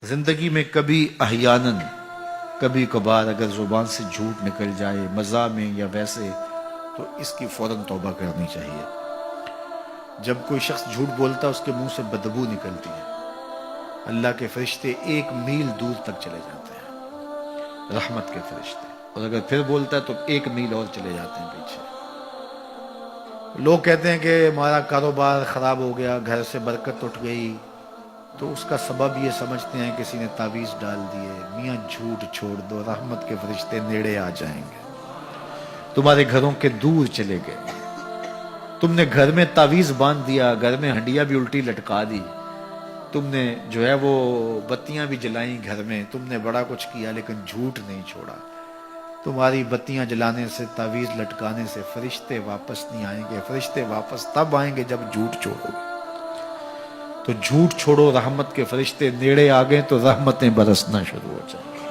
زندگی میں کبھی احیاناً کبھی کبھار اگر زبان سے جھوٹ نکل جائے مزاح میں یا ویسے تو اس کی فوراً توبہ کرنی چاہیے۔ جب کوئی شخص جھوٹ بولتا ہے اس کے منہ سے بدبو نکلتی ہے، اللہ کے فرشتے 1 میل دور تک چلے جاتے ہیں، رحمت کے فرشتے، اور اگر پھر بولتا ہے تو 1 میل اور چلے جاتے ہیں پیچھے۔ لوگ کہتے ہیں کہ ہمارا کاروبار خراب ہو گیا، گھر سے برکت اٹھ گئی، تو اس کا سبب یہ سمجھتے ہیں کسی نے تعویذ ڈال دیے۔ میاں جھوٹ چھوڑ دو، رحمت کے فرشتے نیڑے آ جائیں گے، تمہارے گھروں کے دور چلے گئے۔ تم نے گھر میں تعویذ باندھ دیا، گھر میں ہنڈیاں بھی الٹی لٹکا دی، تم نے جو ہے وہ بتیاں بھی جلائیں گھر میں، تم نے بڑا کچھ کیا لیکن جھوٹ نہیں چھوڑا۔ تمہاری بتیاں جلانے سے، تعویذ لٹکانے سے فرشتے واپس نہیں آئیں گے۔ فرشتے واپس تب آئیں گے جب جھوٹ چھوڑو گے۔ تو جھوٹ چھوڑو، رحمت کے فرشتے نیڑے آ گئے تو رحمتیں برسنا شروع ہو جائیں گی۔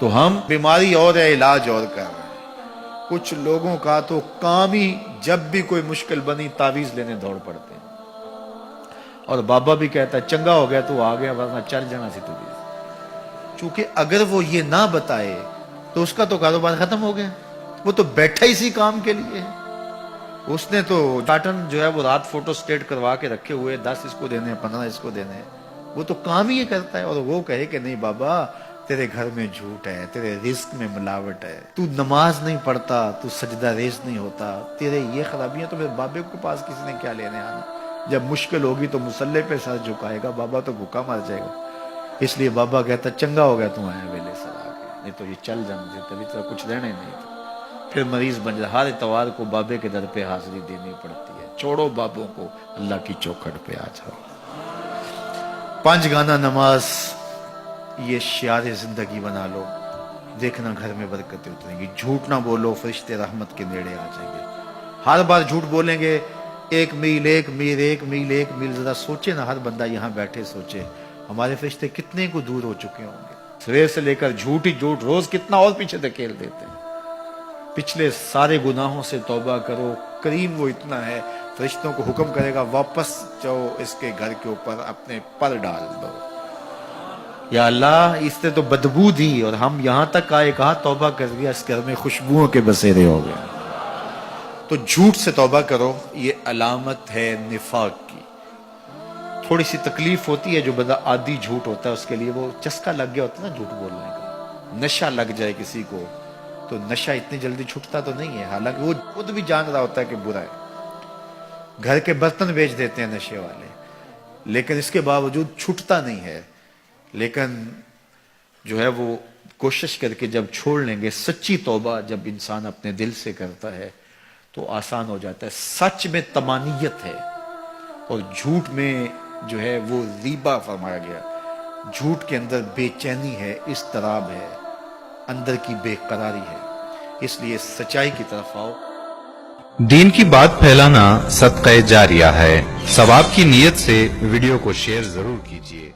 تو ہم بیماری اور ہے، علاج اور کر رہے ہیں۔ کچھ لوگوں کا تو کام ہی جب بھی کوئی مشکل بنی تعویذ لینے دوڑ پڑتے ہیں، اور بابا بھی کہتا ہے چنگا ہو گیا تو آ گیا، ورنہ چل جانا سی تجھے۔ چونکہ اگر وہ یہ نہ بتائے تو اس کا تو کاروبار ختم ہو گیا، وہ تو بیٹھا اسی کام کے لیے ہے۔ اس نے تو ٹاٹن جو ہے وہ رات فوٹو سٹیٹ کروا کے رکھے ہوئے، 10 اس کو دینے، 15 اس کو دینے، وہ تو کام ہی یہ کرتا ہے۔ اور وہ کہے کہ نہیں بابا تیرے گھر میں جھوٹ ہے، تیرے رزق میں ملاوٹ ہے، تو نماز نہیں پڑھتا، تو سجدہ ریز نہیں ہوتا، تیرے یہ خرابیاں، تو پھر بابے کے پاس کسی نے کیا لینے آنا؟ جب مشکل ہوگی تو مصلے پہ سر جھکائے گا، بابا تو بھوکا مر جائے گا۔ اس لیے بابا کہتا چنگا ہو گیا تم آیا ویلے سر آ کے، نہیں تو یہ چل جانا تبھی تو کچھ رہنا ہی نہیں تھا۔ پھر مریض بن جائے، ہر اتوار کو بابے کے در پہ حاضری دینی پڑتی ہے۔ چھوڑو بابوں کو، اللہ کی چوکھٹ پہ آ جاؤ۔ 5 گانا نماز یہ شعار زندگی بنا لو، دیکھنا گھر میں برکتیں اتریں گی۔ جھوٹ نہ بولو، فرشتے رحمت کے نیڑے آ جائیں گے۔ ہر بار جھوٹ بولیں گے 1 میل 1 میل 1 میل 1 میل، ذرا سوچے نا، ہر بندہ یہاں بیٹھے سوچے ہمارے فرشتے کتنے کو دور ہو چکے ہوں گے۔ سویر سے لے کر جھوٹ ہی جھوٹ، روز کتنا اور پیچھے دھکیل دیتے ہیں۔ پچھلے سارے گناہوں سے توبہ کرو، کریم وہ اتنا ہے، فرشتوں کو حکم کرے گا واپس جاؤ اس کے گھر کے اوپر اپنے پر ڈال دو۔ یا اللہ اس نے تو بدبو دی اور ہم یہاں تک آئے، کہا توبہ کر دیا، اس گھر میں خوشبوؤں کے بسیرے ہو گئے۔ تو جھوٹ سے توبہ کرو، یہ علامت ہے نفاق کی۔ تھوڑی سی تکلیف ہوتی ہے، جو بندہ عادی جھوٹ ہوتا ہے اس کے لیے وہ چسکا لگ گیا ہوتا ہے نا جھوٹ بولنے کا۔ نشہ لگ جائے کسی کو تو نشہ اتنی جلدی چھٹتا تو نہیں ہے، حالانکہ وہ خود بھی جان رہا ہوتا ہے کہ برا ہے۔ گھر کے برتن بیچ دیتے ہیں نشے والے، لیکن اس کے باوجود چھٹتا نہیں ہے۔ لیکن جو ہے وہ کوشش کر کے جب چھوڑ لیں گے، سچی توبہ جب انسان اپنے دل سے کرتا ہے تو آسان ہو جاتا ہے۔ سچ میں طمانیت ہے، اور جھوٹ میں جو ہے وہ ریبہ فرمایا گیا، جھوٹ کے اندر بے چینی ہے، اضطراب ہے، اندر کی بے قراری ہے۔ اس لیے سچائی کی طرف آؤ۔ دین کی بات پھیلانا صدقہ جاریہ ہے، ثواب کی نیت سے ویڈیو کو شیئر ضرور کیجیے۔